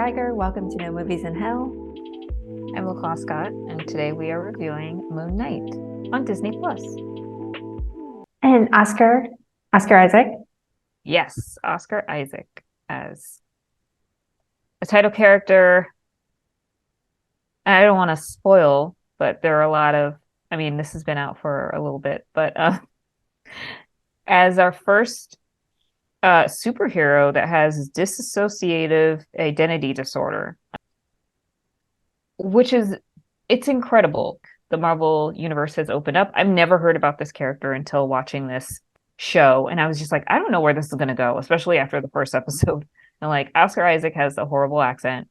Geiger. Welcome to No Movies in Hell. I'm LaClaw Scott, and today we are reviewing Moon Knight on Disney Plus. And Oscar Isaac. Yes, Oscar Isaac as a title character. I don't want to spoil, but there are a lot of, this has been out for a little bit, but as our first superhero that has dissociative identity disorder, it's incredible. The Marvel universe has opened up. I've never heard about this character until watching this show, and I was just like, I don't know where this is going to go, especially after the first episode. And like, Oscar Isaac has a horrible accent.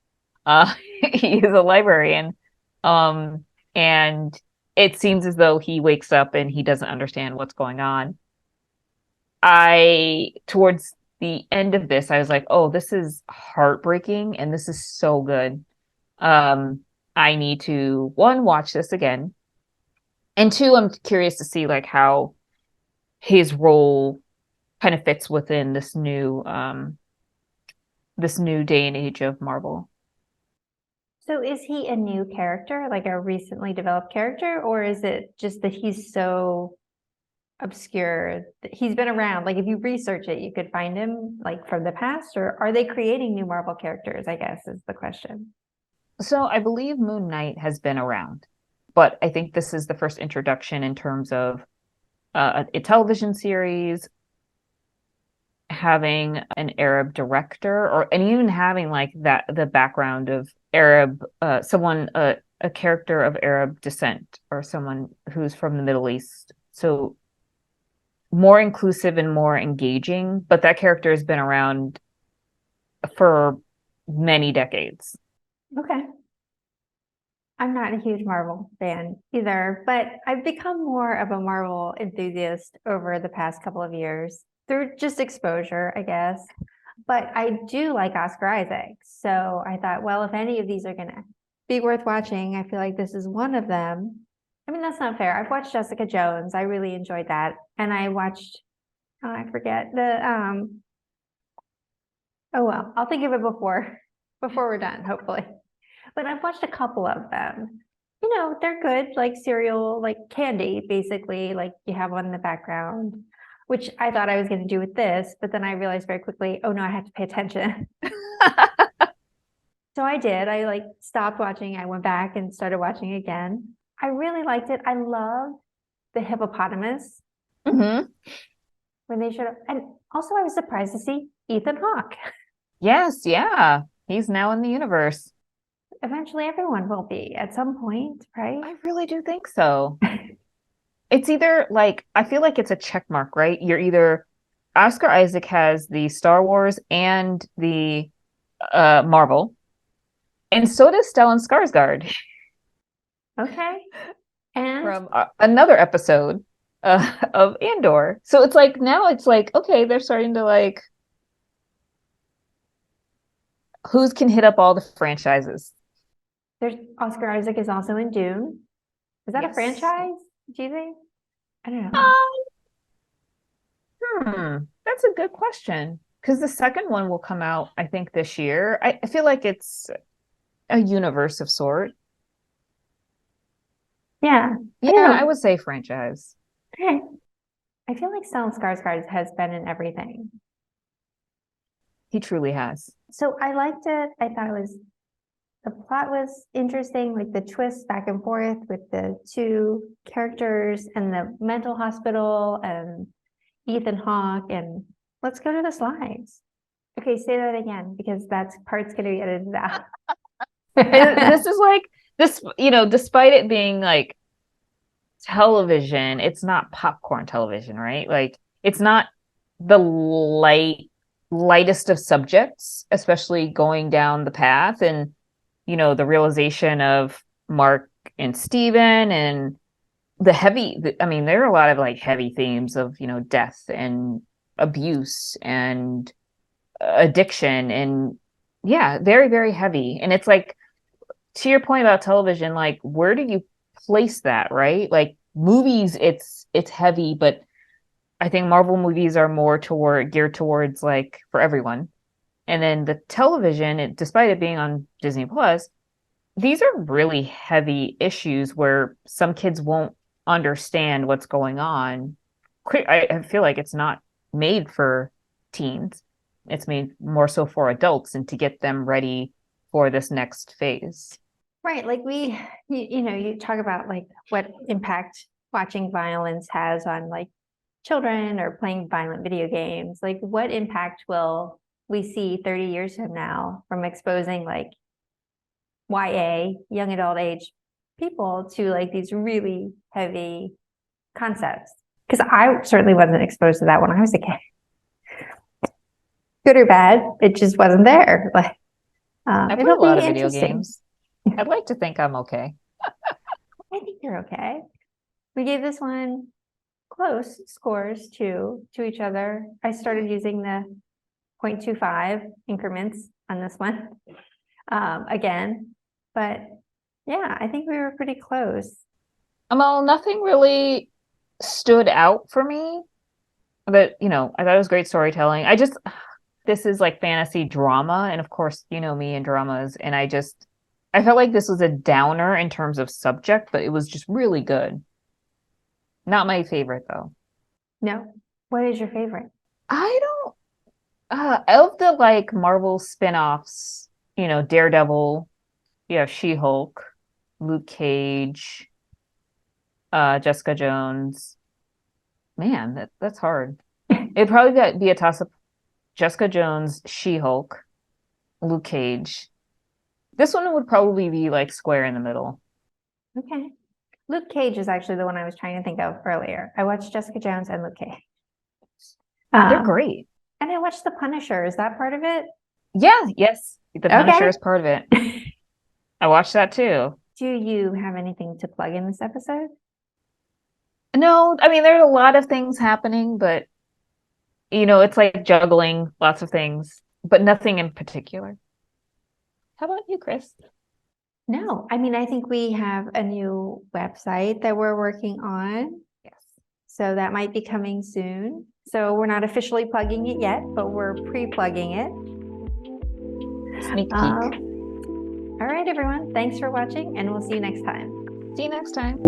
He is a librarian, and it seems as though he wakes up and he doesn't understand what's going on. Towards the end of this, I was like, oh, this is heartbreaking, and this is so good. I need to, one, watch this again, and two, I'm curious to see like how his role kind of fits within this new day and age of Marvel. So is he a new character, like a recently developed character, or is it just that he's so obscure that he's been around? Like if you research it, you could find him like from the past, or are they creating new Marvel characters, I guess is the question. So I believe Moon Knight has been around, but I think this is the first introduction in terms of a television series, having an Arab director, and even having like that the background of Arab, a character of Arab descent, or someone who's from the Middle East. So more inclusive and more engaging, but that character has been around for many decades. Okay. I'm not a huge Marvel fan either, but I've become more of a Marvel enthusiast over the past couple of years through just exposure, I guess. But I do like Oscar Isaac. So I thought, well, if any of these are going to be worth watching, I feel like this is one of them. I mean, that's not fair. I've watched Jessica Jones. I really enjoyed that. And I watched, I forget oh, well, I'll think of it before we're done, hopefully. But I've watched a couple of them. You know, they're good, like serial, like candy, basically, like you have one in the background, which I thought I was going to do with this, but then I realized very quickly, oh no, I have to pay attention. So I did. I like stopped watching. I went back and started watching again. I really liked it. I love the hippopotamus Mm-hmm. when they showed up. And also I was surprised to see Ethan Hawke. Yes, yeah. He's now in the universe. Eventually everyone will be at some point, right? I really do think so. It's either like, I feel like it's a check mark, right? You're either Oscar Isaac has the Star Wars and the Marvel, and so does Stellan Skarsgård. Okay. And From another episode of Andor. So it's like, now it's like, okay, they're starting to like, who can hit up all the franchises? there's Oscar Isaac is also in Dune. Is that a Yes. franchise? Do you think? I don't know. That's a good question. Because the second one will come out, I think, this year. I feel like it's a universe of sort. Yeah. Yeah, I would say franchise. Okay. I feel like Stellan Skarsgård has been in everything. He truly has. So I liked it. I thought the plot was interesting, like the twists back and forth with the two characters and the mental hospital and Ethan Hawke. And let's go to the slides. Okay, say that again, because that part's going to be edited out. This is like, this, despite it being like television, it's not popcorn television, right? Like, it's not the lightest of subjects, especially going down the path and the realization of Mark and Steven and there are a lot of like heavy themes of death and abuse and addiction, and yeah, very, very heavy. And it's like, to your point about television, like, where do you place that, right? Like movies, it's heavy, but I think Marvel movies are more geared towards like for everyone. And then the television, despite it being on Disney Plus, these are really heavy issues where some kids won't understand what's going on. I feel like it's not made for teens. It's made more so for adults and to get them ready for this next phase. Right. Like you talk about like what impact watching violence has on like children or playing violent video games. Like what impact will we see 30 years from now from exposing like YA, young adult age people to like these really heavy concepts? Because I certainly wasn't exposed to that when I was a kid. Good or bad, it just wasn't there. Like I play a it'll lot be of video interesting. games. I'd like to think I'm okay. I think you're okay. We gave this one close scores to each other. I started using the 0.25 increments on this one again, but yeah, I think we were pretty close. Well, nothing really stood out for me. But, I thought it was great storytelling. This is like fantasy drama. And of course, you know me and dramas. And I felt like this was a downer in terms of subject, but it was just really good. Not my favorite, though. No, what is your favorite? I don't, of the like Marvel spin-offs, Daredevil, you have She-Hulk, Luke Cage, Jessica Jones. Man, that's hard. It'd probably be a toss-up. Jessica Jones, She-Hulk, Luke Cage. This one would probably be like square in the middle. Okay. Luke Cage is actually the one I was trying to think of earlier. I watched Jessica Jones and Luke Cage. They're great. And I watched The Punisher. Is that part of it? Yeah, yes. The Punisher is part of it. I watched that too. Do you have anything to plug in this episode? No, I mean, there's a lot of things happening, but it's like juggling lots of things, but nothing in particular. How about you, Chris? No, I mean, I think we have a new website that we're working on. Yes. So that might be coming soon. So we're not officially plugging it yet, but we're pre-plugging it. Sneak peek. All right, everyone. Thanks for watching, and we'll see you next time. See you next time.